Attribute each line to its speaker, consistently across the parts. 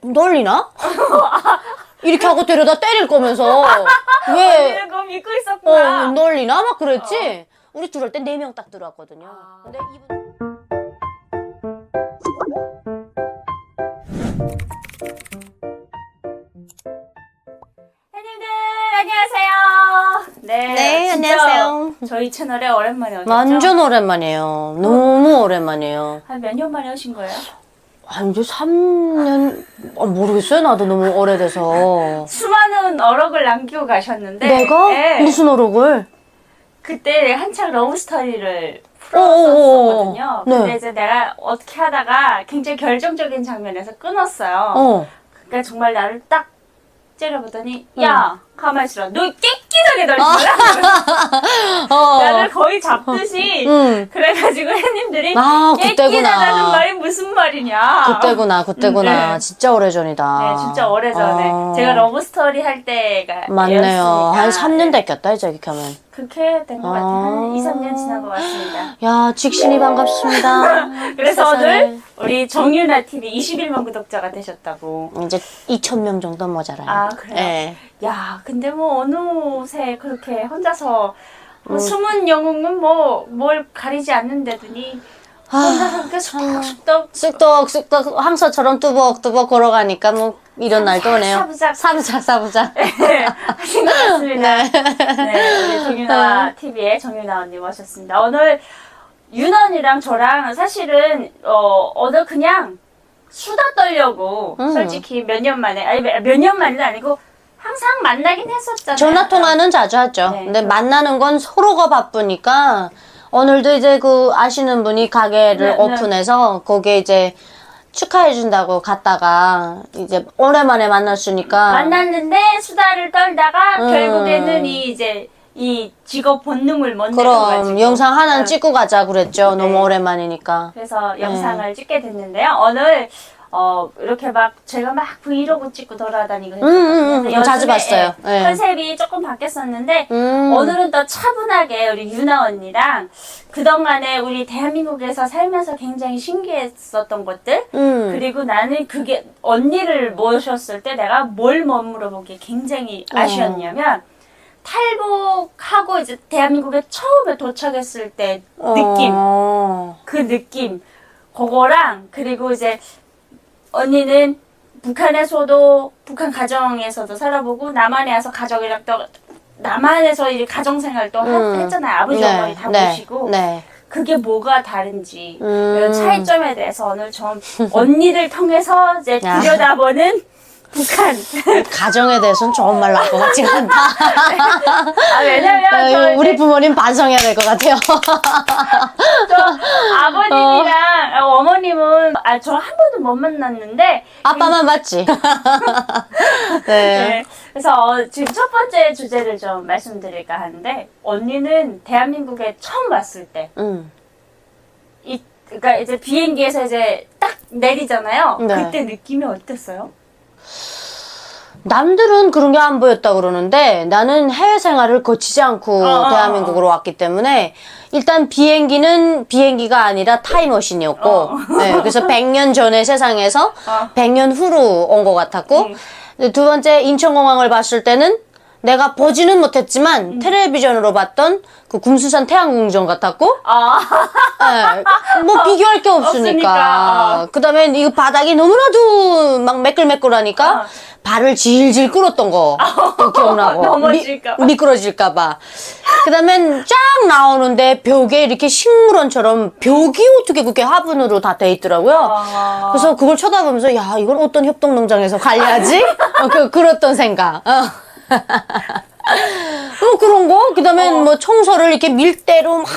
Speaker 1: 널리나? 이렇게 하고 데려다 때릴 거면서 왜
Speaker 2: 언니는 그거 믿고 있었구나.
Speaker 1: 널리나? 막 그랬지? 우리 들어올 때 4명 딱 들어왔거든요. 근데 이분
Speaker 2: 팬님들 안녕하세요.
Speaker 1: 네,
Speaker 2: 진짜
Speaker 1: 안녕하세요.
Speaker 2: 저희 채널에 오랜만에 오셨죠?
Speaker 1: 완전 오랜만이에요. 너무 오랜만이에요.
Speaker 2: 한 몇 년 만에 오신 거예요?
Speaker 1: 한 이제 3년 모르겠어요. 나도 너무 오래돼서.
Speaker 2: 수많은 어록을 남기고 가셨는데
Speaker 1: 내가?
Speaker 2: 네,
Speaker 1: 무슨 어록을?
Speaker 2: 그때 한창 러브스토리를
Speaker 1: 어어어어.
Speaker 2: 풀었었거든요.
Speaker 1: 네.
Speaker 2: 근데 이제 내가 어떻게 하다가 굉장히 결정적인 장면에서 끊었어요.
Speaker 1: 어.
Speaker 2: 그러니까 정말 나를 딱 째려보더니 야 가만히 있어라. 너 깨끼하게 널리더라. 나를 거의 잡듯이
Speaker 1: 응.
Speaker 2: 그래가지고 햇님들이
Speaker 1: 아,
Speaker 2: 깨끼다라는
Speaker 1: 그때구나.
Speaker 2: 말이 무슨 말이냐.
Speaker 1: 그때구나.
Speaker 2: 네.
Speaker 1: 진짜 오래전이다.
Speaker 2: 네, 진짜 오래전에 제가 러브스토리 할 때가
Speaker 1: 맞네요.
Speaker 2: 였으니까.
Speaker 1: 한 3년
Speaker 2: 네.
Speaker 1: 됐겠다, 이제 이렇게 하면.
Speaker 2: 그렇게 된 것 같아요. 한 2, 3년 지난 것 같습니다.
Speaker 1: 야, 직신이 반갑습니다.
Speaker 2: 그래서
Speaker 1: 세상에.
Speaker 2: 오늘 우리 정유나 TV 21만 구독자가 되셨다고.
Speaker 1: 이제 2,000명 정도 모자라요.
Speaker 2: 아, 그래요?
Speaker 1: 네.
Speaker 2: 야, 근데 뭐 어느새 그렇게 혼자서 뭐 숨은 영웅은 뭐 뭘 가리지 않는다더니 혼자서 그렇게 쑥덕쑥덕
Speaker 1: 쑥덕쑥덕 황소처럼 뚜벅뚜벅 걸어가니까 뭐 이런 날도 오네요. 사부작.
Speaker 2: 네, 하신 것 같습니다.
Speaker 1: 네.
Speaker 2: 네, 우리 정유나 TV의 정유나 언니 모셨습니다. 오늘 유나 언니랑 저랑 사실은 오늘 그냥 수다 떨려고 솔직히 몇 년 만에 아니 몇 년 만은 아니고 항상 만나긴 했었잖아요.
Speaker 1: 전화 통화는 자주 하죠.
Speaker 2: 네.
Speaker 1: 근데 만나는 건 서로가 바쁘니까 오늘도 이제 그 아시는 분이 가게를
Speaker 2: 네, 네.
Speaker 1: 오픈해서 거기에 이제 축하해준다고 갔다가 이제 오랜만에 만났으니까
Speaker 2: 만났는데 수다를 떨다가
Speaker 1: 음.
Speaker 2: 결국에는 이 직업 본능을 못
Speaker 1: 그럼
Speaker 2: 내려가지고
Speaker 1: 영상 하나
Speaker 2: 네.
Speaker 1: 찍고 가자 그랬죠.
Speaker 2: 네.
Speaker 1: 너무 오랜만이니까.
Speaker 2: 그래서 영상을 찍게 됐는데요. 오늘 이렇게 막 제가 막 브이로그 찍고 돌아다니고 했거든요.
Speaker 1: 자주 봤어요. 네.
Speaker 2: 컨셉이 조금 바뀌었었는데
Speaker 1: 음.
Speaker 2: 오늘은 더 차분하게 우리 유나 언니랑 그동안에 우리 대한민국에서 살면서 굉장히 신기했었던 것들 그리고 나는 그게 언니를 모셨을 때 내가 뭘 물어보기 굉장히 아쉬웠냐면 탈북하고 이제 대한민국에 처음에 도착했을 때 느낌 그 느낌 그거랑 그리고 이제 언니는 북한에서도 북한 가정에서도 살아보고 남한에 와서 가족이랑 또 남한에서 이제 가정생활도 했잖아요. 아버지 어머니 다 모시고
Speaker 1: 네.
Speaker 2: 그게 뭐가 다른지 이런 차이점에 대해서 오늘 좀 언니를 통해서 이제 들여다보는 북한.
Speaker 1: 가정에 대해서는 좋은 말 나올 것 같지가 않다.
Speaker 2: 왜냐면
Speaker 1: 우리 부모님 반성해야 될 것 같아요.
Speaker 2: 또 아버님이랑 어머님은 저 한 번도 못 만났는데
Speaker 1: 아빠만 봤지. 네.
Speaker 2: 네. 그래서 지금 첫 번째 주제를 좀 말씀드릴까 하는데 언니는 대한민국에 처음 왔을 때 그러니까 이제 비행기에서 이제 딱 내리잖아요.
Speaker 1: 네.
Speaker 2: 그때 느낌이 어땠어요?
Speaker 1: 남들은 그런 게 안 보였다 그러는데 나는 해외 생활을 거치지 않고 대한민국으로 왔기 때문에 일단 비행기는 비행기가 아니라 타임머신이었고 네, 그래서 100년 전의 세상에서 100년 후로 온 것 같았고 두 번째 인천공항을 봤을 때는 내가 보지는 못했지만 텔레비전으로 봤던 그 금수산 태양궁전 같았고 네, 뭐 비교할 게 없으니까. 그다음에 이거 바닥이 너무나도 막 매끌매끌하니까 발을 질질 끌었던 거 또 기억나고
Speaker 2: 넘어질까 봐.
Speaker 1: 미끄러질까 봐. 그다음엔 쫙 나오는데 벽에 이렇게 식물원처럼 벽이 어떻게 그렇게 화분으로 다 돼 있더라고요. 그래서 그걸 쳐다보면서 야 이걸 어떤 협동농장에서 관리하지? 그랬던 생각. 뭐 그런 거? 그 다음에 뭐 청소를 이렇게 밀대로 막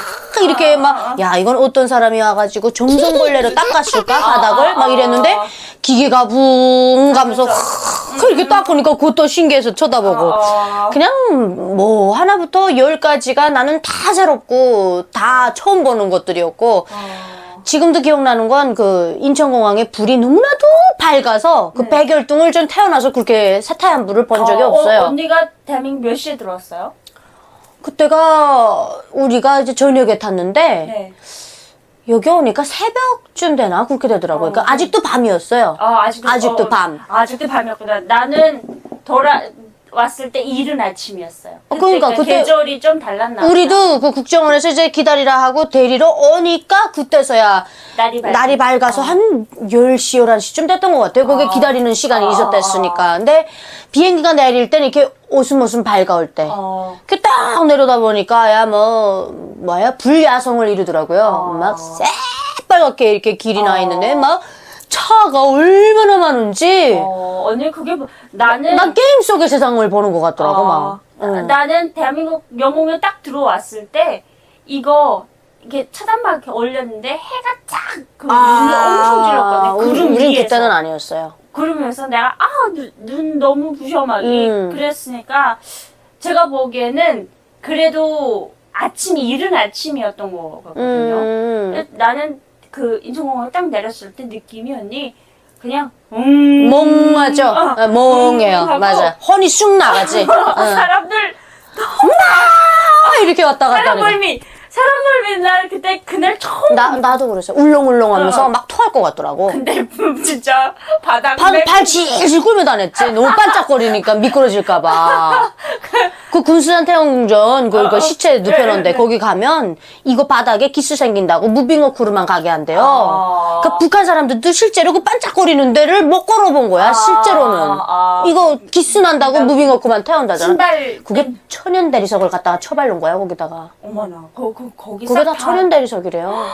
Speaker 1: 이렇게 막, 야, 이건 어떤 사람이 와가지고 정성걸레로 닦았을까? 바닥을? 막 이랬는데, 기계가 붕 가면서 이렇게 닦으니까 그것도 신기해서 쳐다보고. 그냥 뭐, 하나부터 10까지가 나는 다 새롭고, 다 처음 보는 것들이었고, 지금도 기억나는 건 그 인천공항에 불이 너무나도 밝아서 그 백열등을 전 태어나서 그렇게 새하얀 불을 본 적이 없어요.
Speaker 2: 언니가 대한민국 몇 시에 들어왔어요?
Speaker 1: 그때가 우리가 이제 저녁에 탔는데
Speaker 2: 네.
Speaker 1: 여기 오니까 새벽쯤 되나? 그렇게 되더라고요. 그러니까 아직도 밤이었어요. 아직도 밤.
Speaker 2: 아직도 밤이었구나. 나는 왔을 때 이른 아침이었어요.
Speaker 1: 그러니까 그때
Speaker 2: 계절이 좀 달랐나 보다.
Speaker 1: 우리도 그 국정원에서 이제 기다리라 하고 데리러 오니까 그때서야 날이 밝아서 한 10시, 11시쯤 됐던 것 같아요. 거기 기다리는 시간이 있었댔으니까. 근데 비행기가 내릴 때는 이렇게 오순오순 밝아올 때. 이렇게 딱 내려다 보니까 야 불야성을 이루더라고요. 막 새빨갛게 이렇게 길이 나 있는데 막 차가 얼마나 많은지.
Speaker 2: 언니 그게 나는
Speaker 1: 난 게임 속의 세상을 보는 것 같더라고 막.
Speaker 2: 나는 대한민국 영웅에 딱 들어왔을 때 이게 차단막 이렇게 올렸는데 해가 쫙 눈이 엄청 질렀거든. 구름
Speaker 1: 우린
Speaker 2: 위에서.
Speaker 1: 그때는 아니었어요.
Speaker 2: 그러면서 내가 눈 너무 부셔 막 그랬으니까 제가 보기에는 그래도 이른 아침이었던 거거든요. 나는 그 인천공항에 딱 내렸을 때 느낌이 언니 그냥
Speaker 1: 멍하죠. 멍해요. 맞아. 혼이 쑥 나가지.
Speaker 2: 사람들
Speaker 1: 이렇게 왔다 갔다 하니까.
Speaker 2: 사람 멀미 날 그때 그날 처음
Speaker 1: 나도 그랬어요. 울렁울렁 하면서 막 토할 것 같더라고.
Speaker 2: 근데 진짜 바닥
Speaker 1: 발 질질 굴며 다녔지. 너무 반짝거리니까 미끄러질까봐. 그 군수산 태영전 그 시체 눕혀놓은데 거기 가면 이거 바닥에 기스 생긴다고 무빙워크로만 가게 한대요. 그 북한 사람들도 실제로 그 반짝거리는 데를 못 걸어본 거야. 실제로는. 이거 기스 난다고 무빙워크만 태운다잖아.
Speaker 2: 신발
Speaker 1: 그게 천연 대리석을 갖다가 쳐바른 거야 거기다가.
Speaker 2: 어머나 거기
Speaker 1: 그게 다 천연 대리석이래요.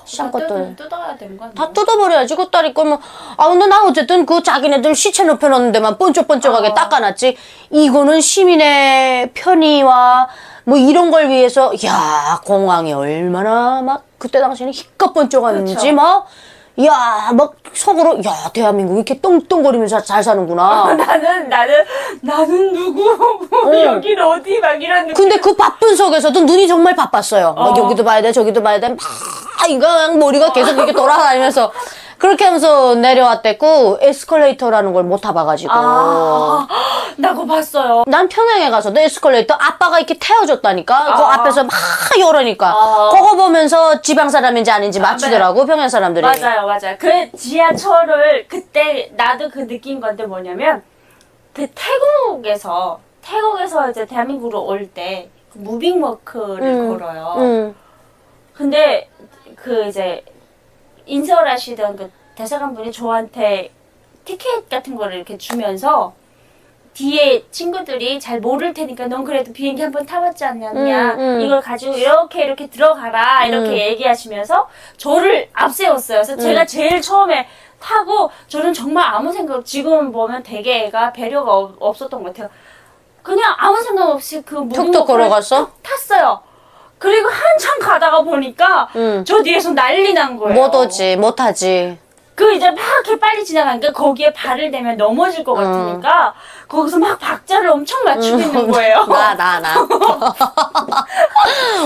Speaker 1: 시장 것들
Speaker 2: 뜯어야 되는 거
Speaker 1: 다 뜯어버려야지. 그딸이 거면 근데 나 어쨌든 그 자기네들 시체 눕혀놓는 데만 번쩍번쩍하게 닦아놨지. 이거는 시민의 편의와 뭐 이런 걸 위해서 야 공항이 얼마나 막 그때 당시에는 희껏번쩍하는지 막 속으로 대한민국 이렇게 똥똥거리면서 잘 사는구나.
Speaker 2: 나는 누구 여긴 어디 막 이런 느낌.
Speaker 1: 근데 그 바쁜 속에서도 눈이 정말 바빴어요. 막 여기도 봐야 돼 저기도 봐야 돼 막 그냥 머리가 계속 이렇게 돌아다니면서 그렇게 하면서 내려왔댔고 에스컬레이터라는 걸 못 타봐가지고.
Speaker 2: 나 그거 봤어요.
Speaker 1: 난 평양에 가서도 에스컬레이터 아빠가 이렇게 태워줬다니까. 그 앞에서 막 열으니까. 그거 보면서 지방 사람인지 아닌지 맞추더라고 평양 사람들이.
Speaker 2: 맞아요. 그 지하철을 그때 나도 그 느낀 건데 뭐냐면 그 태국에서 이제 대한민국으로 올 때 그 무빙워크를 걸어요. 근데 그 이제 인솔하시던 그 대사관 분이 저한테 티켓 같은 거를 이렇게 주면서 뒤에 친구들이 잘 모를 테니까 넌 그래도 비행기 한번 타봤지 않냐 이걸 가지고 이렇게 들어가라 이렇게 얘기하시면서 저를 앞세웠어요. 그래서 제가 제일 처음에 타고 저는 정말 아무 생각 지금 보면 되게 애가 배려가 없었던 것 같아요. 그냥 아무 생각 없이 그
Speaker 1: 툭툭 걸어갔어?
Speaker 2: 탔어요. 그리고 한참 가다가 보니까 저 뒤에서 난리 난 거예요.
Speaker 1: 못 오지, 못 하지.
Speaker 2: 그 이제 막 이렇게 빨리 지나가니까 거기에 발을 대면 넘어질 것 같으니까 거기서 막 박자를 엄청 맞추고 있는 거예요.
Speaker 1: 나.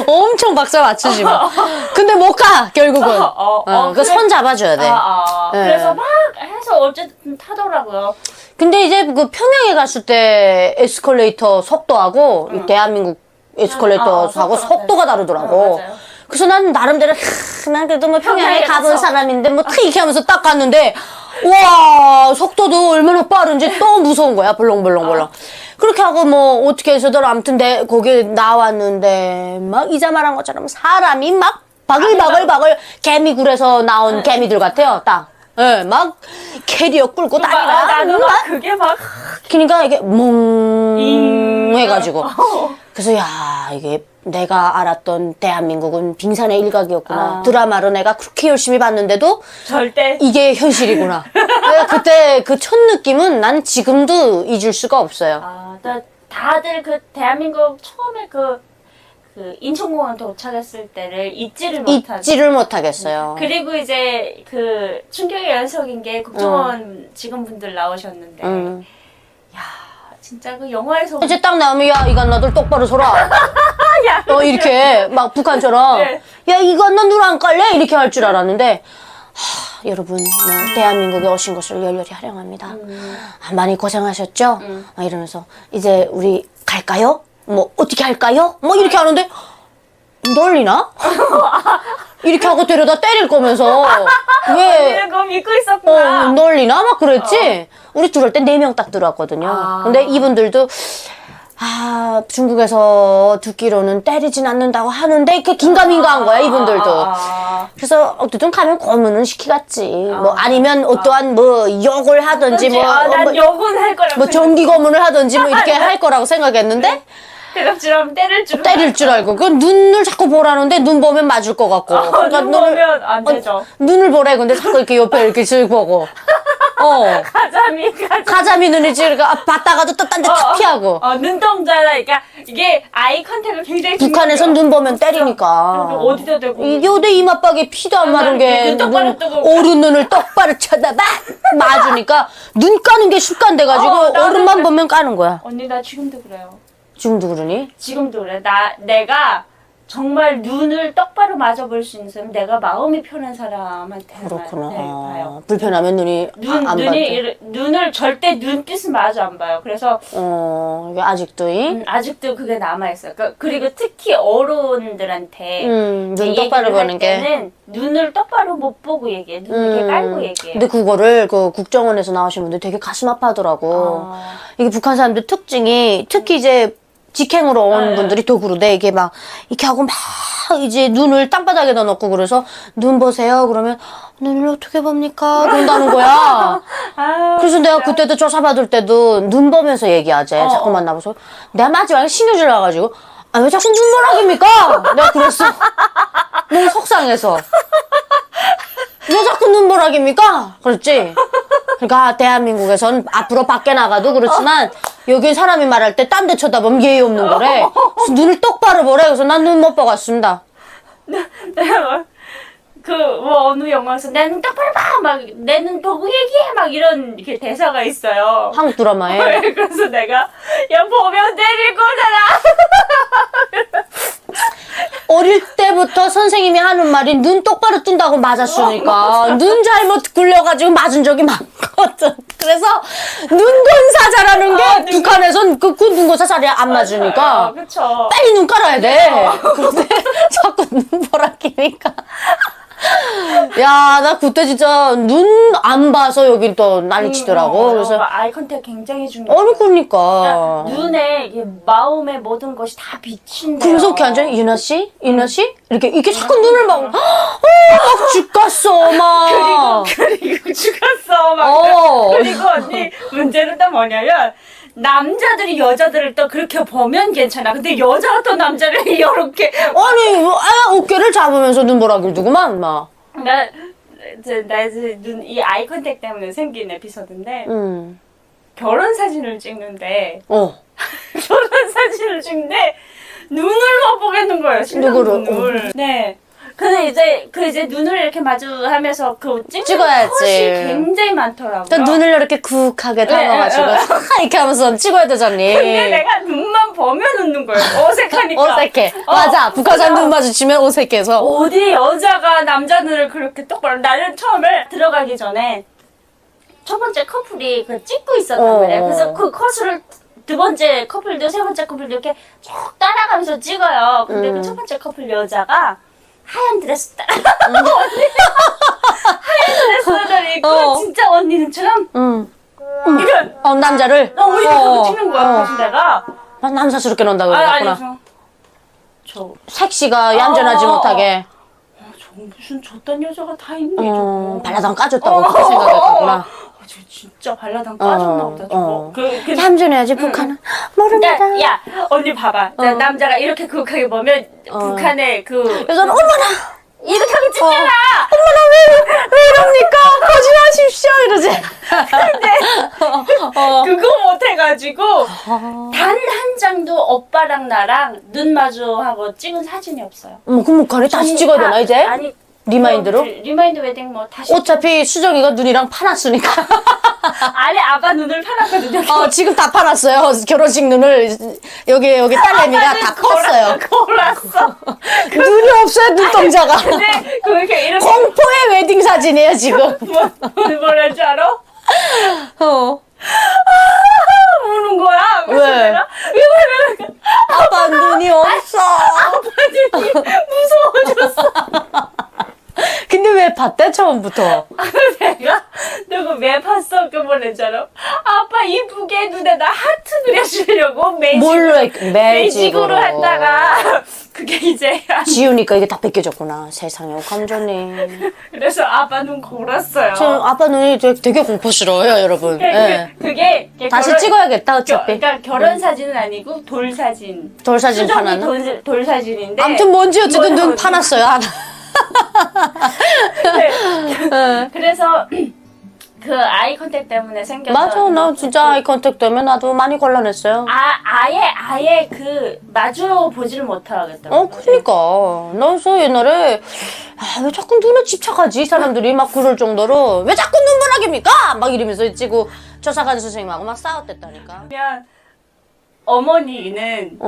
Speaker 1: 엄청 박자 맞추지 마. 근데 못 가, 결국은. 그 손 잡아줘야 돼.
Speaker 2: 그래서 막 해서 어쨌든 타더라고요.
Speaker 1: 근데 이제 그 평양에 갔을 때 에스컬레이터 속도하고 이 대한민국 에스컬레이터하고 속도가 다르더라고. 그래서 난 나름대로 난 그래도 뭐 평양에 가본 사람인데 뭐 이렇게 하면서 딱 갔는데 와 속도도 얼마나 빠른지 또 무서운 거야. 벌렁벌렁. 그렇게 하고 뭐 어떻게 해서든 아무튼 거기 나왔는데 막 이자 말한 것처럼 사람이 막 바글바글 개미굴에서 나온 개미들 같아요. 딱. 막 캐리어 끌고 다니라.
Speaker 2: 나도 막 그게 막
Speaker 1: 그러니까 이게 해가지고 그래서 이게 내가 알았던 대한민국은 빙산의 일각이었구나. 드라마로 내가 그렇게 열심히 봤는데도
Speaker 2: 절대
Speaker 1: 이게 현실이구나. 그때 그 첫 느낌은 난 지금도 잊을 수가 없어요.
Speaker 2: 다들 그 대한민국 처음에 그 인천공항 도착했을 때를 잊지를
Speaker 1: 못하겠어요.
Speaker 2: 그리고 이제 그 충격의 연속인 게 국정원 직원분들 나오셨는데 야 진짜 그 영화에서
Speaker 1: 이제 딱 나오면 이간나들 똑바로 서라. 이렇게 막 북한처럼 이간나 눈 안 깔래? 이렇게 할 줄 알았는데 여러분 대한민국에 오신 것을 열렬히 환영합니다. 많이 고생하셨죠? 이러면서 이제 우리 갈까요? 뭐 어떻게 할까요? 뭐 이렇게 하는데 놀리나? 이렇게 하고 데려다 때릴 거면서 왜
Speaker 2: 언니는 그거 믿고 있었구나.
Speaker 1: 놀리나? 막 그랬지? 우리 들어올 때 4명 딱 들어왔거든요.
Speaker 2: 아.
Speaker 1: 근데 이분들도 중국에서 듣기로는 때리진 않는다고 하는데 이렇게 긴가민가한 거야, 이분들도. 그래서 어쨌든 가면 고문은 시키겠지. 뭐 아니면 어떠한 뭐 욕을 하든지
Speaker 2: 그렇지. 난 욕은 할 거라고.
Speaker 1: 뭐 정기 고문을 하든지 뭐 이렇게 할 거라고 생각했는데
Speaker 2: 대답처럼
Speaker 1: 때릴 줄 알고 그 눈을 자꾸 보라는데 눈 보면 맞을 것 같고. 그러니까
Speaker 2: 눈 보면 안 되죠.
Speaker 1: 눈을 보래. 근데 자꾸 이렇게 옆에 이렇게 쓱 보고. 가자미 눈이 찌르가 봤다가도 또 딴 데 탁 피하고.
Speaker 2: 눈동자라, 그러니까 이게 아이 컨택을 굉장히
Speaker 1: 북한에선 눈 보면 때리니까.
Speaker 2: 어디다 대고.
Speaker 1: 이게 어디 이마박에 피도 안 마른 게
Speaker 2: 눈 똑바로 뜨고.
Speaker 1: 오른 눈을 똑바로 쳐다봐 맞으니까 눈 까는 게 습관 돼가지고
Speaker 2: 나는
Speaker 1: 어른만
Speaker 2: 그래.
Speaker 1: 보면 까는 거야.
Speaker 2: 언니 나 지금도 그래요.
Speaker 1: 지금도 그러니?
Speaker 2: 지금도 그래. 내가 정말 눈을 똑바로 맞아볼 수 있는 사람, 내가 마음이 편한 사람한테만
Speaker 1: 그렇구나.
Speaker 2: 봐요.
Speaker 1: 불편하면 눈이 안 봐도.
Speaker 2: 눈을 절대 눈빛을 마주 안 봐요. 그래서
Speaker 1: 이게 아직도
Speaker 2: 아직도 그게 남아있어요. 그리고 특히 어른들한테
Speaker 1: 눈 똑바로 보는 게.
Speaker 2: 때는 눈을 똑바로 못 보고 얘기해. 눈을 이렇게 깔고 얘기해.
Speaker 1: 근데 그거를 그 국정원에서 나오신 분들 되게 가슴 아파하더라고. 이게 북한 사람들 특징이 특히 이제 직행으로 온 분들이 더 그러대. 이게 막 이렇게 하고 막 이제 눈을 땅바닥에다 놓고 그래서 눈 보세요. 그러면 눈을 어떻게 봅니까? 그런다는 거야. 그래서 내가 그때도 조사받을 때도 눈 보면서 얘기하재. 자꾸 만나보서 내가 마지막에 신경질 나가지고 왜 자꾸 눈보라기입니까? 내가 그랬어. 너무 속상해서. 왜 자꾸 눈보라기입니까? 그랬지. 그러니까 대한민국에선 앞으로 밖에 나가도 그렇지만 여기 사람이 말할 때 딴 데 쳐다보면 예의 없는 거래. 그래서 눈을 똑바로 보래. 그래서 난 눈 못 보고 왔습니다.
Speaker 2: 내가 뭐 어느 영화에서 내 눈 똑바로 봐! 막 내 눈 보고 얘기해! 막 이런 이렇게 대사가 있어요.
Speaker 1: 한국 드라마에.
Speaker 2: 그래서 내가 야 보면 때릴 거잖아.
Speaker 1: 어릴 때부터 선생님이 하는 말이 눈 똑바로 뜬다고 맞았으니까 눈 잘못 굴려가지고 맞은 적이 많거든. 그래서 눈건사자라는 게 북한에선 그 눈건사 자리에 안 맞으니까
Speaker 2: 그쵸.
Speaker 1: 빨리 눈 깔아야 돼. 근데 자꾸 눈 보라기니까. 야, 나 그때 진짜 눈 안 봐서 여기 또 난리치더라고. 그래서
Speaker 2: 아이 컨택 굉장히 중요해요.
Speaker 1: 어느 그러니까
Speaker 2: 눈에 이게 마음의 모든 것이 다 비친대요.
Speaker 1: 금속히 앉아 유나 씨, 이렇게 자꾸 눈을 막 죽겠어 막.
Speaker 2: 그리고 죽었어 막. 그리고 언니 문제는 또 뭐냐면 남자들이 여자들을 또 그렇게 보면 괜찮아. 근데 여자가 또 남자를 이렇게
Speaker 1: 아니 어깨를 잡으면서 눈보라기를 두고만 막.
Speaker 2: 나 이제 이 아이 컨택 때문에 생긴 에피소드인데 결혼 사진을 찍는데 결혼 사진을 찍는데 눈을 못 보겠는 거예요. 신랑 눈을. 네. 근데 이제 눈을 이렇게 마주하면서
Speaker 1: 찍어야지.
Speaker 2: 컷이 굉장히 많더라고요.
Speaker 1: 그러니까 눈을 이렇게 쿡하게 담아가지고 이렇게 하면서 찍어야 되잖니.
Speaker 2: 근데 내가 눈만 보면 웃는 거예요. 어색하니까.
Speaker 1: 어색해. 맞아. 북한 사람 눈 마주치면 어색해서.
Speaker 2: 어디 여자가 남자 눈을 그렇게 똑바로. 나는 처음에 들어가기 전에 첫 번째 커플이 찍고 있었단 말이에요. 그래서 그 컷을 두 번째 커플도 세 번째 커플도 이렇게 쭉 따라가면서 찍어요. 근데 그 첫 번째 커플 여자가 하얀 드레스 하얀 드레스를 입고 진짜 언니는처럼
Speaker 1: 남자를
Speaker 2: 이렇게 찍는 거야. 그래서 내가
Speaker 1: 남사스럽게 논다고 그랬구나.
Speaker 2: 저
Speaker 1: 섹시가 얌전하지 못하게.
Speaker 2: 저 무슨 저딴 여자가 다 있네. 저거.
Speaker 1: 발라당 까줬다고 그렇게 생각했구나.
Speaker 2: 저 진짜 발라당 빠졌나 보다. 저거.
Speaker 1: 얌전해야지 북한은. 모릅니다.
Speaker 2: 야 언니 봐봐. 남자가 이렇게 극하게 보면 북한의
Speaker 1: 여자는 어머나
Speaker 2: 이렇게 하고 찍잖아.
Speaker 1: 어머나 왜 이럽니까? 거짓하십시오 이러지.
Speaker 2: 근데 그거 못해가지고 단 한 장도 오빠랑 나랑 눈 마주하고 찍은 사진이 없어요.
Speaker 1: 그 북한에 다시 찍어야 되나 이제?
Speaker 2: 아니
Speaker 1: 리마인드로?
Speaker 2: 리마인드 웨딩 뭐 다시.
Speaker 1: 어차피 수정이가 눈이랑 파놨으니까.
Speaker 2: 아니 아빠 눈을 파놨거든요.
Speaker 1: 지금 다 팔았어요. 결혼식 눈을 여기 딸내미가 다 컸어요.
Speaker 2: 골랐어.
Speaker 1: 눈이 없어요 눈동자가.
Speaker 2: 근데 그렇게 이렇게
Speaker 1: 공포의 웨딩 사진이에요 지금.
Speaker 2: 뭐라 줄 알아? 우는 거야. 그래서
Speaker 1: 왜?
Speaker 2: 내가
Speaker 1: 아빠 눈이 없어.
Speaker 2: 아빠 눈이
Speaker 1: 봤대 처음부터.
Speaker 2: 내가 누구 왜 봤어? 그 뭐랬잖아. 아빠 이쁘게 눈에다 하트 그려주려고
Speaker 1: 뭘로
Speaker 2: 매직으로 했다가 그게 이제
Speaker 1: 지우니까 이게 다 벗겨졌구나. 세상에 감정님.
Speaker 2: 그래서 아빠 눈 골았어요.
Speaker 1: 지금 아빠 눈이 되게 공포스러워요, 여러분. 예.
Speaker 2: 그게
Speaker 1: 다시 찍어야겠다, 어차피.
Speaker 2: 그러니까 결혼 사진은 아니고 돌 사진.
Speaker 1: 돌 사진
Speaker 2: 수정이
Speaker 1: 파놨나?
Speaker 2: 돌 사진인데.
Speaker 1: 아무튼 뭔지 어쨌든 눈 파놨어요, 하나.
Speaker 2: 네. 그래서 그 아이 컨택 때문에 생겼던.
Speaker 1: 맞아, 나 진짜 아이 컨택 때문에 나도 많이 곤란했어요.
Speaker 2: 아예 그 마주 보지를 못하겠더라고.
Speaker 1: 그러니까. 나 그래서 옛날에, 왜 자꾸 눈에 집착하지? 사람들이 막 그럴 정도로, 왜 자꾸 눈물하깁니까? 막 이러면서 찍고, 조사관 선생님하고 막 싸웠댔다니까.
Speaker 2: 그냥 어머니는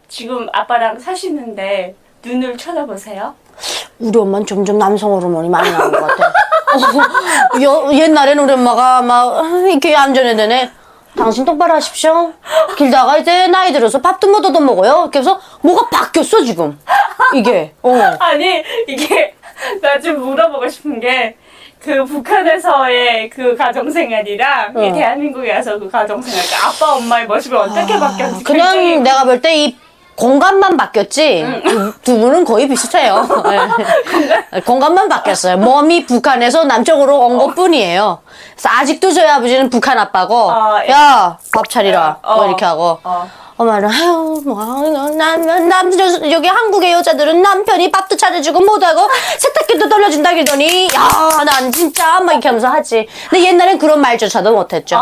Speaker 2: 지금 아빠랑 사시는데 눈을 쳐다보세요.
Speaker 1: 우리 엄마는 점점 남성 호르몬이 많이 나오는 것 같아. 옛날에는 우리 엄마가 막 이렇게 안전해되네. 당신 똑바로 하십시오. 길다가 이제 나이 들어서 밥도 못 얻어먹어요. 그래서 뭐가 바뀌었어 지금. 이게.
Speaker 2: 아니 이게 나 좀 물어보고 싶은 게 그 북한에서의 그 가정생활이랑 이 대한민국에 와서 그 가정생활, 그러니까 아빠 엄마의 모습이 어떻게 바뀌었는지
Speaker 1: 그냥
Speaker 2: 굉장히
Speaker 1: 내가 볼 때 이 공간만 바뀌었지 두 분은 거의 비슷해요. 네. 공간만 바뀌었어요. 몸이 북한에서 남쪽으로 온 것뿐이에요. 그래서 아직도 저희 아버지는 북한 아빠고 야 밥 차리라 뭐 이렇게 하고 엄마는 아유 여기 한국의 여자들은 남편이 밥도 차려주고 못하고 세탁기도 돌려준다 그러더니 야 난 진짜 막 이렇게 하면서 하지. 근데 옛날엔 그런 말조차도 못했죠.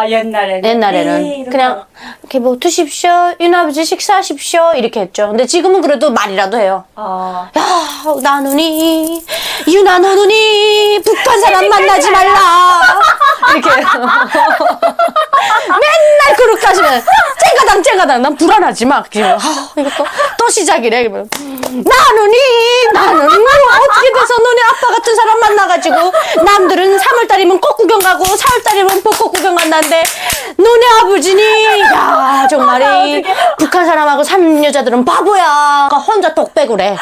Speaker 1: 옛날에는 그냥 이렇게 뭐 드십시오, 윤아버지 식사하십시오 이렇게 했죠. 근데 지금은 그래도 말이라도 해요. 야 나누니 윤아 너누니 북한 사람 만나지 말라 이렇게 맨날 그렇게 하시면 쨍가당 난 불안하지 막 이거 또 시작이래. 그러면 나누니 어떻게 돼서 너네 아빠 같은 사람 만나가지고 남들은 3월달이면 꽃구경 가고 4월달이면 벚꽃 구경 간다는데 너네 아버지니 야 정말이 북한 사람하고 산 여자들은 바보야. 혼자 독백을 해.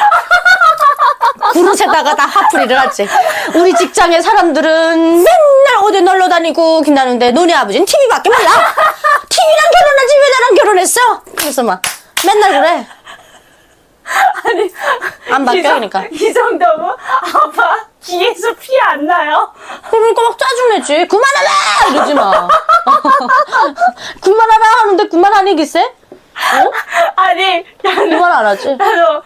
Speaker 1: 그릇에다가 다 화풀이를 하지. 우리 직장의 사람들은 맨날 어디 놀러 다니고 긴다는데 너네 아버지는 TV밖에 몰라. TV랑 결혼하지 왜 나랑 결혼했어? 그래서 막 맨날 그래.
Speaker 2: 아니
Speaker 1: 안 바뀌니까.
Speaker 2: 이 정도면 아빠 귀에서 피 안 나요?
Speaker 1: 그러니까 막 짜증내지. 그만하라 이러지 마. 그만하라 하는데 그만 안 해기세?
Speaker 2: 아니
Speaker 1: 그만 안 하지.
Speaker 2: 나도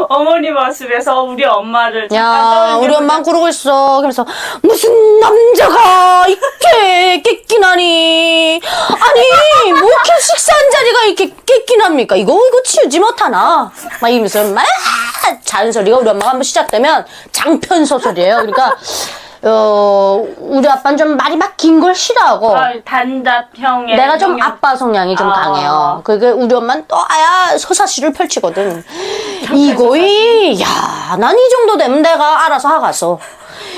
Speaker 2: 어머니 모습에서 우리 엄마를
Speaker 1: 야, 우리 엄마는 그러고 있어. 그래서 무슨 남자가 이렇게 깨끼나니? 아니, 뭐 이렇게 식사한 자리가 이렇게 깨끼납니까? 이거 치우지 못하나? 막 이러면서 막 잔소리가 우리 엄마가 한번 시작되면 장편소설이에요. 그러니까 우리 아빠는 좀 말이 막 긴 걸 싫어하고
Speaker 2: 단답형의
Speaker 1: 내가 좀 아빠 성향이 좀 강해요. 그게 우리 엄마는 또 아야 서사시를 펼치거든. 이거이 야, 난 이 정도 되면 내가 알아서 하겠어.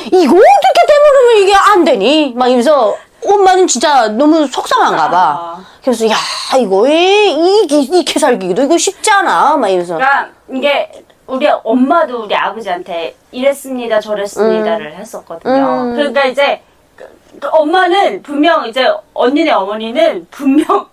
Speaker 1: 이거 어떻게 되면 이게 안 되니? 막 이러면서 엄마는 진짜 너무 속상한가 봐. 그래서 야 이거 이렇게 살기도 이거 쉽지 않아. 막 이러면서.
Speaker 2: 그러니까 이게 우리 엄마도 우리 아버지한테 이랬습니다 저랬습니다를 했었거든요. 그러니까 이제 그 엄마는 분명 이제 언니네 어머니는 분명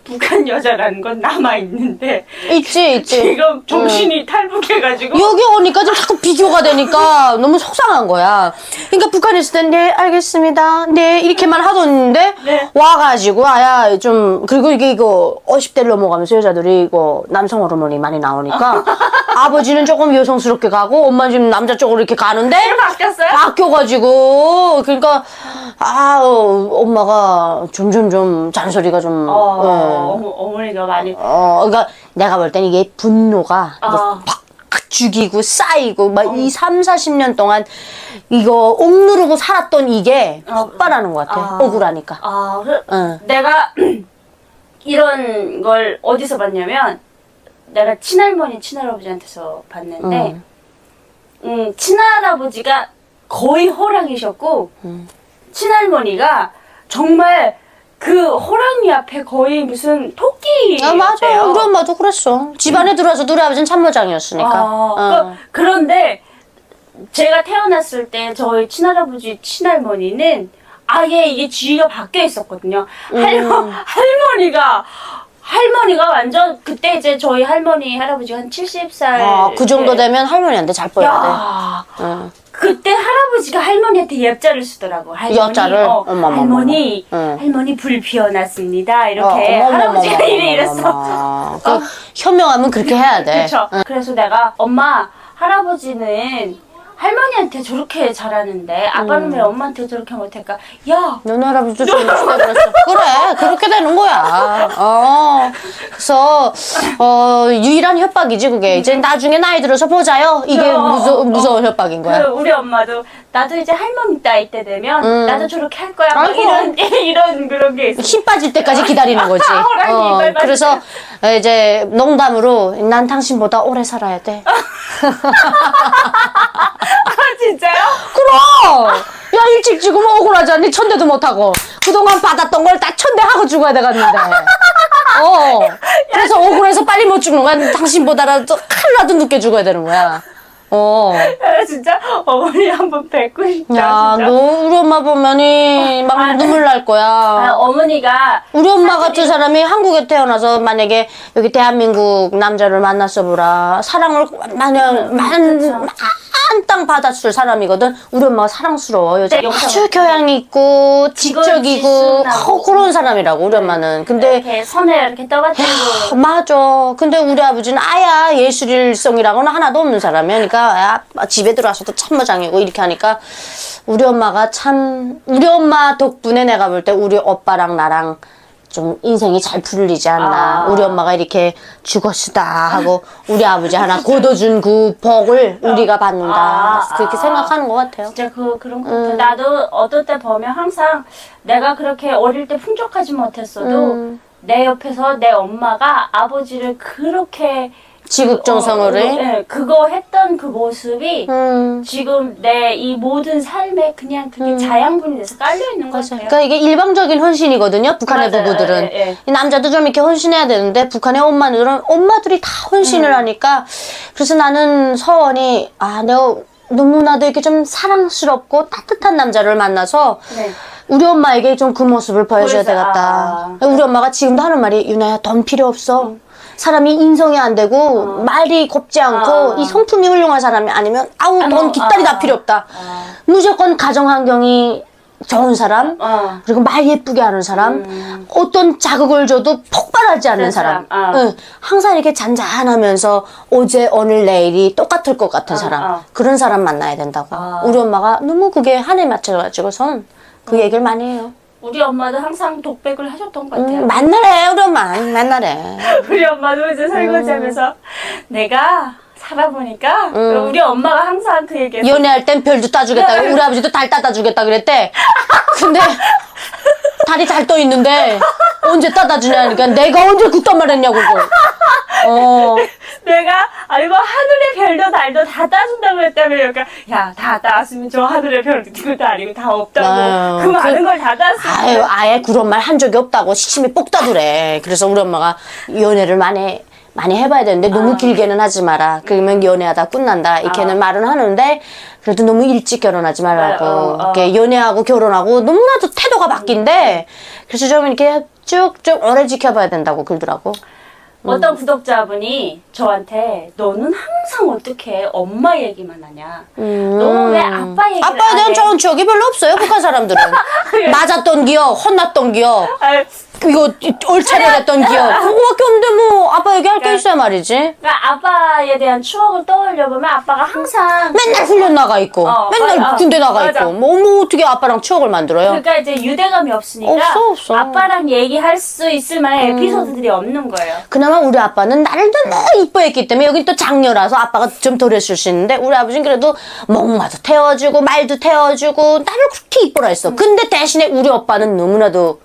Speaker 2: 북한 여자라는 건 남아있는데
Speaker 1: 있지
Speaker 2: 지금 정신이 탈북해가지고
Speaker 1: 여기 오니까 좀 자꾸 비교가 되니까 너무 속상한 거야. 그러니까 북한에 있을 땐 네 알겠습니다 네 이렇게만 하던데
Speaker 2: 네.
Speaker 1: 와가지고 아야 좀 그리고 이거 50대를 넘어가면서 여자들이 이거 남성 호르몬이 많이 나오니까 아버지는 조금 여성스럽게 가고 엄마는 지금 남자 쪽으로 이렇게 가는데
Speaker 2: 바뀌었어요?
Speaker 1: 바뀌어가지고 그러니까 엄마가 점점 좀 잔소리가 좀
Speaker 2: 어머니가 많이
Speaker 1: 그러니까 내가 볼 땐 이게 분노가 막 죽이고 쌓이고 막 30-40년 동안 이거 억누르고 살았던 이게 폭발하는 것 같아. 억울하니까.
Speaker 2: 내가 이런 걸 어디서 봤냐면 내가 친할머니 친할아버지한테서 봤는데 친할아버지가 거의 호랑이셨고 친할머니가 정말 그 호랑이 앞에 거의 무슨 토끼.
Speaker 1: 맞아. 우리 엄마도 그랬어. 집안에 들어와서 우리 아버지는 참모장이었으니까.
Speaker 2: 그런데 제가 태어났을 때 저희 친할아버지, 친할머니는 아예 이게 주의가 바뀌어 있었거든요. 할머니가 완전 그때 이제 저희 할머니 할아버지가 한 70살
Speaker 1: 그 정도 되면 할머니한테 잘 보여야
Speaker 2: 야,
Speaker 1: 돼. 응.
Speaker 2: 그때 할아버지가 할머니한테 엽자를 쓰더라고. 할머니,
Speaker 1: 엽자를? 어머머머.
Speaker 2: 할머니,
Speaker 1: 응.
Speaker 2: 할머니 불 피워놨습니다. 이렇게
Speaker 1: 어머머머머머.
Speaker 2: 할아버지가 이랬어.
Speaker 1: 그 현명하면 그렇게 해야 돼.
Speaker 2: 그렇죠. 그래서 내가 엄마 할아버지는 할머니한테 저렇게 잘하는데 아빠는 왜 엄마한테 저렇게 못할까? 야,
Speaker 1: 너네 할아버지도 좀 그랬어. 그래, 그렇게 되는 거야. 그래서 유일한 협박이지 그게. 이제 나중에 나이 들어서 보자요. 이게 무서운 협박인 거야.
Speaker 2: 우리 엄마도 나도 이제 할머니 나이 때 되면 나도 저렇게 할 거야. 막
Speaker 1: 아이고.
Speaker 2: 이런 그런 게 있어.
Speaker 1: 힘 빠질 때까지 기다리는 거지.
Speaker 2: 호랑이 이빨 빠질
Speaker 1: 그래서 이제 농담으로 난 당신보다 오래 살아야 돼.
Speaker 2: 진짜요?
Speaker 1: 그럼! 야, 일찍 죽으면 억울하지 않니? 천대도 못하고. 그동안 받았던 걸 다 천대하고 죽어야 되겠는데. 그래서 억울해서 빨리 못 죽는 거야. 당신보다라도 하나도 늦게 죽어야 되는 거야.
Speaker 2: 야, 진짜 어머니 한번 뵙고 싶다.
Speaker 1: 야,
Speaker 2: 진짜.
Speaker 1: 너 우리 엄마 보면이 막 눈물 날 거야.
Speaker 2: 어머니가
Speaker 1: 우리 엄마 같은 사람이 한국에 태어나서 만약에 여기 대한민국 남자를 만났어 보라. 사랑을 마냥 만땅 받았을 사람이거든. 우리 엄마가 사랑스러워. 여자 아주 교양 있고 지적이고 그런 사람이라고 우리 엄마는. 근데
Speaker 2: 이렇게 선에 이렇게 떠가지고
Speaker 1: 맞아. 근데 우리 아버지는 아야 예술일성이라고는 하나도 없는 사람이야. 그러니까 야, 집에 들어와서도 참모장이고 이렇게 하니까 우리 엄마가 참 우리 엄마 덕분에 내가 볼 때 우리 오빠랑 나랑 좀 인생이 잘 풀리지 않나. 우리 엄마가 이렇게 죽었으다 하고 우리 아버지 하나 거둬준 그 복을 우리가 받는다. 그렇게 생각하는 것 같아요.
Speaker 2: 진짜 그런 것 같아. 나도 어떨 때 보면 항상 내가 그렇게 어릴 때 풍족하지 못했어도 내 옆에서 내 엄마가 아버지를 그렇게
Speaker 1: 지극정성으로 해?
Speaker 2: 네, 그거 했던 그 모습이 지금 내 이 모든 삶에 그냥 그게 자양분이 돼서 깔려 있는 것 같아요.
Speaker 1: 그러니까 이게 일방적인 헌신이거든요. 북한의
Speaker 2: 맞아요.
Speaker 1: 부부들은.
Speaker 2: 예, 예.
Speaker 1: 이 남자도 좀 이렇게 헌신해야 되는데 북한의 엄마들이 다 헌신을 하니까 그래서 나는 서원이 내가 너무나도 이렇게 좀 사랑스럽고 따뜻한 남자를 만나서
Speaker 2: 네.
Speaker 1: 우리 엄마에게 좀 그 모습을 보여줘야
Speaker 2: 보여줘.
Speaker 1: 되겠다. 우리 엄마가 지금도 하는 말이 유나야 돈 필요 없어. 사람이 인성이 안 되고 말이 곱지 않고 이 성품이 훌륭한 사람이 아니면 돈 깃다리 다 필요 없다. 무조건 가정 환경이 좋은 사람 그리고 말 예쁘게 하는 사람 어떤 자극을 줘도 폭발하지 않는 사람 응. 항상 이렇게 잔잔하면서 어제 오늘 내일이 똑같을 것 같은 사람 그런 사람 만나야 된다고 우리 엄마가 너무 그게 한에 맞춰가지고선 그 얘기를 많이 해요.
Speaker 2: 우리 엄마도 항상 독백을 하셨던 것 같아요.
Speaker 1: 만나래 우리 엄마 만나래.
Speaker 2: 우리 엄마도 이제 설거지하면서 내가 살아보니까 우리 엄마가 항상 그 얘기했어.
Speaker 1: 연애할 땐 별도 따주겠다. 우리 아버지도 달 따다 주겠다 그랬대. 근데 달이 달 떠 있는데 언제 따다 주냐니까 내가 언제 그딴 말 했냐고 그걸.
Speaker 2: 내가 아이고 하늘의 별도 달도 다 따준다고 했다며. 그러니까 야, 다 따왔으면 저 하늘의 별도 달이고 다 없다고. 그 많은 걸 다 따왔으면.
Speaker 1: 아예 그런 말 한 적이 없다고 시침이 뽁 따두래. 그래서 우리 엄마가 연애를 많이 해봐야 되는데 너무 길게는 하지 마라. 그러면 연애하다 끝난다. 이렇게는 말은 하는데 그래도 너무 일찍 결혼하지 말라고. 이렇게 연애하고 결혼하고 너무나도 태도가 바뀐대. 그래서 좀 이렇게 쭉쭉 오래 지켜봐야 된다고 그러더라고.
Speaker 2: 어떤 구독자분이 저한테 너는 항상 어떻게 엄마 얘기만 하냐. 너는 왜 아빠 얘기를
Speaker 1: 아빠에 대한 좋은 추억이 별로 없어요. 북한 사람들은. 맞았던 기억, 혼났던 기억. 이거 얼차려냈던 기억 그거밖에 없는데 뭐 아빠 얘기할 게 있어야 말이지.
Speaker 2: 그러니까 아빠에 대한 추억을 떠올려보면 아빠가 항상
Speaker 1: 맨날 훈련 나가 있고 맨날 군대 나가 있고 뭐 어떻게 아빠랑 추억을 만들어요.
Speaker 2: 그러니까 이제 유대감이 없으니까
Speaker 1: 없어.
Speaker 2: 아빠랑 얘기할 수 있을 만한 에피소드들이 없는 거예요.
Speaker 1: 그나마 우리 아빠는 나를 너무 이뻐했기 때문에 여긴 또 장녀라서 아빠가 좀 덜 했을 수 있는데 우리 아버지는 그래도 멍마도 태워주고 말도 태워주고 나를 그렇게 이뻐라 했어. 근데 대신에 우리 오빠는 너무나도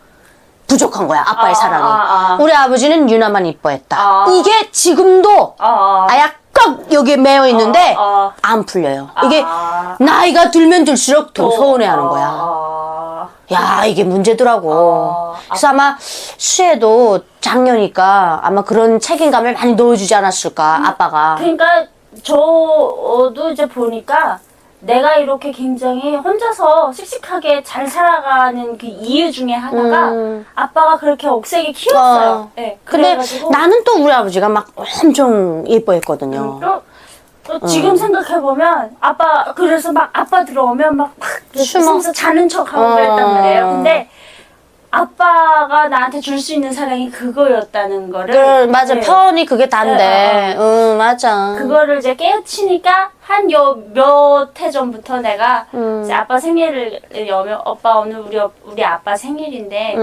Speaker 1: 부족한 거야. 아빠의 사랑이. 우리 아버지는 유나만 이뻐했다. 이게 지금도 아야 꽉 여기에 매여 있는데 안 풀려요. 이게 나이가 들면 들수록 더 서운해하는 거야. 야 이게 문제더라고. 그래서 아마 수혜도 장녀니까 아마 그런 책임감을 많이 넣어주지 않았을까 아빠가.
Speaker 2: 그러니까 저도 이제 보니까 내가 이렇게 굉장히 혼자서 씩씩하게 잘 살아가는 그 이유 중에 하나가 아빠가 그렇게 억세게 키웠어요. 네,
Speaker 1: 근데
Speaker 2: 그래가지고
Speaker 1: 나는 또 우리 아버지가 막 엄청 예뻐했거든요.
Speaker 2: 또 지금 생각해보면 아빠 그래서 막 아빠 들어오면 막
Speaker 1: 숨어.
Speaker 2: 숨어서 자는 척하고 그랬단 말이에요. 근데 아빠가 나한테 줄 수 있는 사랑이 그거였다는 거를
Speaker 1: 맞아.
Speaker 2: 네.
Speaker 1: 편이 그게 단데.
Speaker 2: 네,
Speaker 1: 응, 맞아.
Speaker 2: 그거를 이제 깨우치니까 한 몇 해 전부터 내가 이제 아빠 생일을 여면 오빠 오늘 우리 아빠 생일인데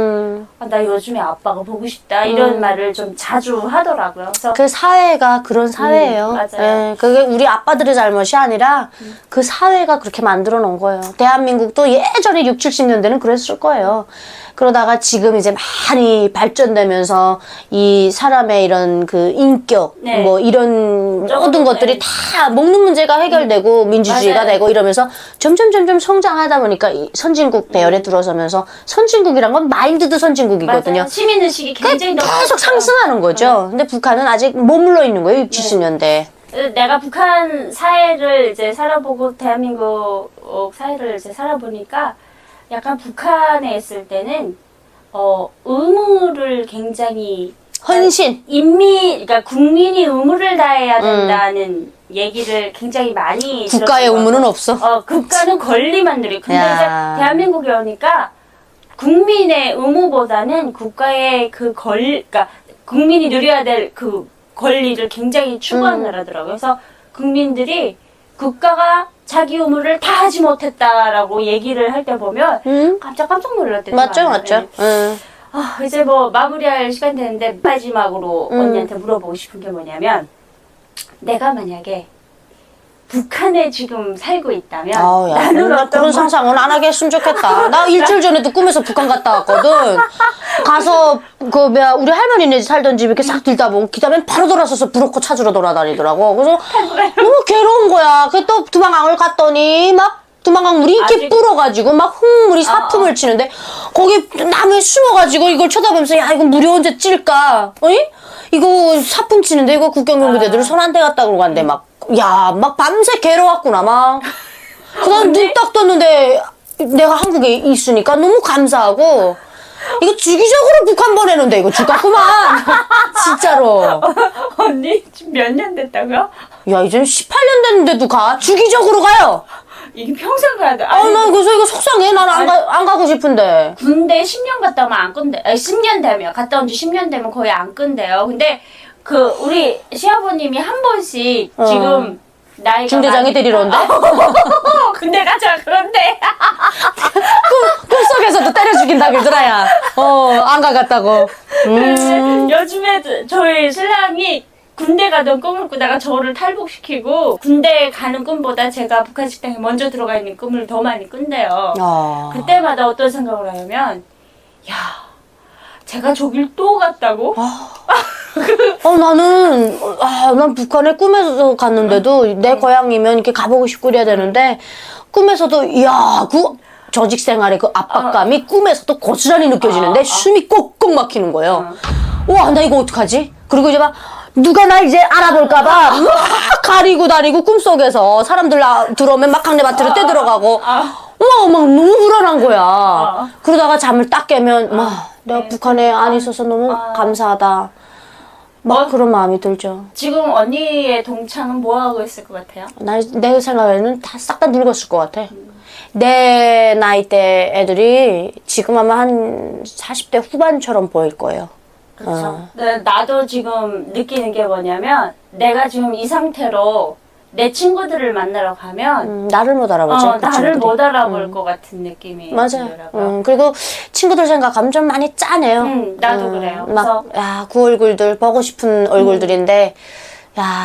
Speaker 2: 아, 나 요즘에 아빠가 보고 싶다 이런 말을 좀 자주 하더라고요. 그래서
Speaker 1: 그 사회가 그런 사회예요.
Speaker 2: 맞아요.
Speaker 1: 예, 그게 우리 아빠들의 잘못이 아니라 그 사회가 그렇게 만들어 놓은 거예요. 대한민국도 예전에 6, 70년대는 그랬을 거예요. 그러다가 지금 이제 많이 발전되면서 이 사람의 이런 그 인격,
Speaker 2: 네.
Speaker 1: 뭐 이런 모든 것들이 다 먹는 문제가 해결되고 민주주의가
Speaker 2: 맞아요.
Speaker 1: 되고 이러면서 점점 성장하다 보니까 이 선진국 배열에 들어서면서 선진국이란 건 마인드도 선진국이거든요.
Speaker 2: 맞아요. 시민의식이 굉장히
Speaker 1: 계속 상승하는 거죠. 근데 북한은 아직 머물러 있는 거예요, 6, 70년대.
Speaker 2: 내가 북한 사회를 이제 살아보고 대한민국 사회를 이제 살아보니까 약간 북한에 있을 때는 의무를 굉장히
Speaker 1: 헌신.
Speaker 2: 그러니까 국민이 의무를 다해야 된다는 얘기를 굉장히 많이
Speaker 1: 국가의
Speaker 2: 들었던 것
Speaker 1: 의무는
Speaker 2: 같아요.
Speaker 1: 없어.
Speaker 2: 국가는 권리만 누리고. 근데
Speaker 1: 야.
Speaker 2: 이제 대한민국에 오니까 국민의 의무보다는 국가의 그러니까 국민이 누려야 될 그 권리를 굉장히 추구하는 하더라고요. 그래서 국민들이 국가가 자기 의무를 다 하지 못했다라고 얘기를 할 때 보면 깜짝 놀랄 때도
Speaker 1: 맞죠,
Speaker 2: 많아요.
Speaker 1: 맞죠.
Speaker 2: 네. 이제 뭐 마무리할 시간 되는데 마지막으로 언니한테 물어보고 싶은 게 뭐냐면 내가 만약에 북한에 지금 살고 있다면
Speaker 1: 아우, 야,
Speaker 2: 나는
Speaker 1: 나
Speaker 2: 어떤
Speaker 1: 그런 상상은 안 하게 했으면 좋겠다. 나 일주일 전에도 꿈에서 북한 갔다 왔거든. 가서 우리 할머니네 살던 집 이렇게 싹 들다 보고 그다음에 바로 돌아서서 브로커 찾으러 돌아다니더라고. 그래서 너무 괴로운 거야. 그 또 두만강을 갔더니 막 두만강 물이 이렇게 불어가지고 막 흙물이 사품을 치는데 거기 나무에 숨어가지고 이걸 쳐다보면서 야 이거 물이 언제 찔까? 어이? 이거 사품 치는데 이거 국경경비대들 손 안 대갔다 그러고 간대 막. 야, 막 밤새 괴로웠구나, 막. 그다음 눈 딱 떴는데 내가 한국에 있으니까 너무 감사하고 이거 주기적으로 북한 보내는데 이거 죽겠구만. 진짜로.
Speaker 2: 언니 지금 몇 년 됐다고요?
Speaker 1: 야, 이젠 18년 됐는데도 가? 주기적으로 가요.
Speaker 2: 이게 평생 가야 돼.
Speaker 1: 나 그래서 이거 속상해. 난 안 가고 싶은데.
Speaker 2: 군대 10년 갔다 오면 안 끈대. 10년 되면 갔다 온 지 10년 되면 거의 안 끈대요. 근데 우리 시아버님이 한 번씩 지금 나이가
Speaker 1: 중대장이 데리러 온대?
Speaker 2: 군대 가자 그런데
Speaker 1: 꿈속에서도 때려 죽인다 그러더라야. 안 가겠다고.
Speaker 2: 요즘에 저희 신랑이 군대 가던 꿈을 꾸다가 저를 탈북시키고 군대 가는 꿈보다 제가 북한 식당에 먼저 들어가 있는 꿈을 더 많이 꾼대요. 그때마다 어떤 생각을 하냐면 야 제가 저길 또 갔다고?
Speaker 1: 난 북한에 꿈에서 갔는데도 내 고향이면 이렇게 가보고 싶고 그래야 되는데 꿈에서도 조직 생활의 그 압박감이 꿈에서도 고스란히 느껴지는데 숨이 꼭꼭 막히는 거예요. 와, 나 이거 어떡하지? 그리고 이제 막 누가 나 이제 알아볼까봐 막 가리고 다니고 꿈속에서 사람들 들어오면 막 강내밭으로 떼들어가고 막 너무 불안한 거야. 그러다가 잠을 딱 깨면 내가 북한에 안 있어서 너무 감사하다. 막 그런 마음이 들죠.
Speaker 2: 지금 언니의 동창은 뭐 하고 있을 것 같아요?
Speaker 1: 내 생각에는 다 싹 다 늙었을 것 같아. 내 나이 대 애들이 지금 아마 한 40대 후반처럼 보일 거예요.
Speaker 2: 그렇죠. 나도 지금 느끼는 게 뭐냐면 내가 지금 이 상태로 내 친구들을 만나러 가면
Speaker 1: 나를 못 알아보지. 그
Speaker 2: 나를
Speaker 1: 친구들이.
Speaker 2: 못 알아볼 것 같은 느낌이
Speaker 1: 맞아요.
Speaker 2: 들더라고요.
Speaker 1: 그리고 친구들 생각하면 좀 많이 짠해요.
Speaker 2: 나도 그래요.
Speaker 1: 막, 그 얼굴들 보고 싶은 얼굴들인데,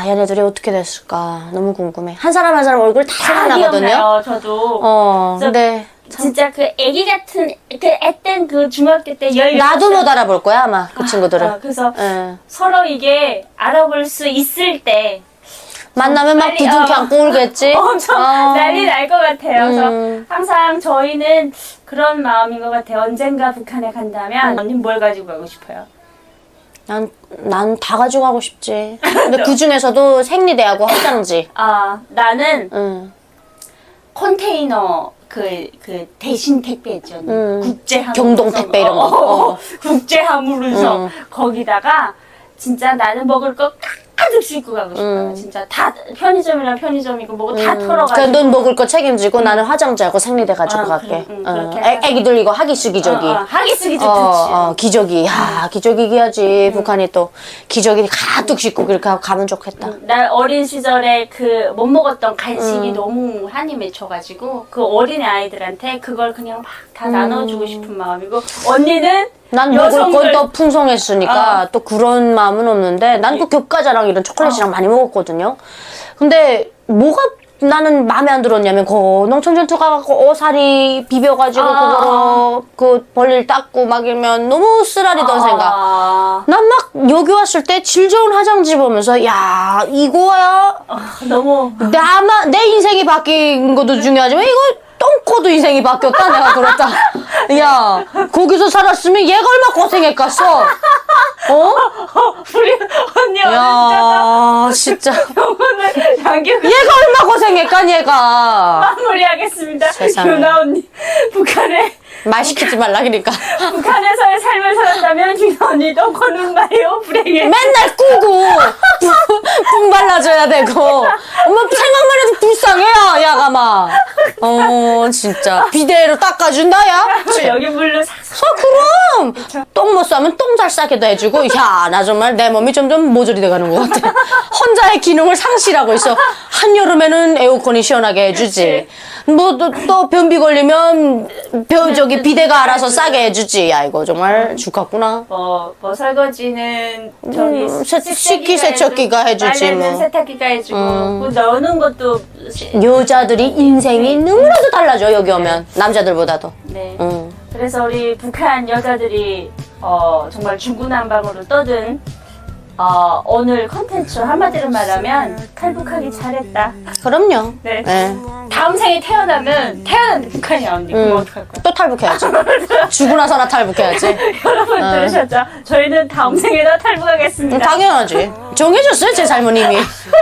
Speaker 1: 얘네들이 어떻게 됐을까. 너무 궁금해. 한 사람 한 사람 얼굴 다 생각나거든요.
Speaker 2: 기억나요, 저도.
Speaker 1: 근데.
Speaker 2: 진짜 그 애기 같은 그 앳된 그 중학교 때
Speaker 1: 나도 못 알아볼 거야, 아마. 그 친구들은.
Speaker 2: 그래서 서로 이게 알아볼 수 있을 때
Speaker 1: 만나면 막 두둥켜 안고 울겠지?
Speaker 2: 엄청 난리 날 것 같아요. 그래서 항상 저희는 그런 마음인 것 같아요. 언젠가 북한에 간다면 언니는 뭘 가지고 가고 싶어요?
Speaker 1: 난 다 가지고 가고 싶지. 근데 그 중에서도 생리대하고 화장지.
Speaker 2: 나는 컨테이너 그 대신 택배죠. 국제 항
Speaker 1: 경동 택배 이런 거.
Speaker 2: 국제 화물운송 거기다가 진짜 나는 먹을 거 가득 싣고 가고 싶어요. 진짜 다 편의점이랑 편의점이고 뭐고 다 털어가지고.
Speaker 1: 그러니까 넌 먹을 거 책임지고 나는 화장지하고 생리대 가지고 갈게.
Speaker 2: 그렇게
Speaker 1: 애기들 이거 하기스 기저귀.
Speaker 2: 하기쓰기 좋지.
Speaker 1: 기저귀. 야, 기저귀 귀하지. 북한이 또 기저귀 가득 싣고 그렇게 하고 가면 좋겠다.
Speaker 2: 나 어린 시절에 그 못 먹었던 간식이 너무 한이 맺혀가지고 그 어린 아이들한테 그걸 그냥 막 다 나눠주고 싶은 마음이고 언니는
Speaker 1: 난 먹을 건 더 풍성했으니까 또 그런 마음은 없는데 난 그 겹과자랑 이런 초콜릿이랑 많이 먹었거든요. 근데 뭐가 나는 마음에 안 들었냐면 그 농촌전투 가갖고 오사리 비벼가지고 그거로 그 벌릴 닦고 막 이러면 너무 쓰라리던 생각. 난 막 여기 왔을 때 질 좋은 화장지 보면서 야 이거야
Speaker 2: 너무
Speaker 1: 내 인생이 바뀐 것도 중요하지만 이거 똥코도 인생이 바뀌었다 내가 그랬다. 야 거기서 살았으면 얘가 얼마나 고생했겠어.
Speaker 2: 우리 언니
Speaker 1: 야 진짜
Speaker 2: 병원을 당기고
Speaker 1: 얘가 얼마나 고생했까 얘가.
Speaker 2: 마무리하겠습니다.
Speaker 1: 세상에.
Speaker 2: 유나 언니 북한에
Speaker 1: 말 시키지 말라 그러니까.
Speaker 2: 북한에서의 삶을 살았다면 유나 언니도 권은마요 불행해.
Speaker 1: 맨날 꾸고 품 발라줘야 되고 엄마 생각만 해도 불쌍해 야가 막. 진짜 비데로 닦아준다 야.
Speaker 2: 여기 물로 싹
Speaker 1: 그럼 똥 못 싸면 똥 잘 싸게도 해주고 야 나 정말 내 몸이 점점 모조리 돼가는 것 같아. 혼자의 기능을 상실하고 있어. 한여름에는 에어컨이 시원하게 해주지. 뭐 또 변비 걸리면 저기 비데가 알아서 싸게 해주지. 야 이거 정말 죽겠구나.
Speaker 2: 뭐 설거지는 저기
Speaker 1: 식기세척기가 해주지
Speaker 2: 빨래는
Speaker 1: 뭐.
Speaker 2: 세탁기가 해주고 그 넣는 것도
Speaker 1: 여자들이 인생이 너무나도 달라져 여기 오면 남자들보다도.
Speaker 2: 네.
Speaker 1: 응.
Speaker 2: 그래서 우리 북한 여자들이 정말 중구난방으로 떠든 오늘 컨텐츠 한마디로 말하면 탈북하기 잘했다.
Speaker 1: 그럼요.
Speaker 2: 네.
Speaker 1: 네.
Speaker 2: 다음 생에 태어나는데 북한이 안 돼. 그럼 어떡할 거야?
Speaker 1: 또 탈북해야지. 죽고 나서나 탈북해야지.
Speaker 2: 여러분 들으셨죠? 저희는 다음 생에도 탈북하겠습니다.
Speaker 1: 당연하지. 정해졌어요 제 삶은 이미.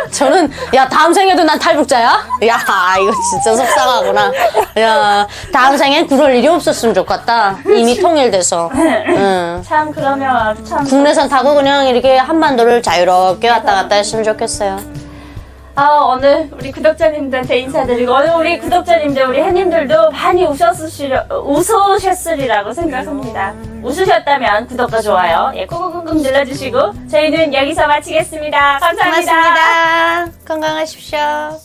Speaker 1: 저는 야 다음 생에도 난 탈북자야? 야 이거 진짜 속상하구나. 야 다음 생엔 그럴 일이 없었으면 좋겠다. 이미 통일돼서. 응.
Speaker 2: 참 그러면 참
Speaker 1: 국내선 타고 그냥 이렇게 한반도를 자유롭게 왔다 갔다 했으면 좋겠어요.
Speaker 2: 오늘 우리 구독자님들한테 인사드리고 오늘 우리 구독자님들 우리 햇님들도 많이 웃으셨으리라고 생각합니다. 웃으셨다면 구독과 좋아요 꾹꾹꾹 눌러주시고 저희는 여기서 마치겠습니다. 감사합니다.
Speaker 1: 고맙습니다. 건강하십시오.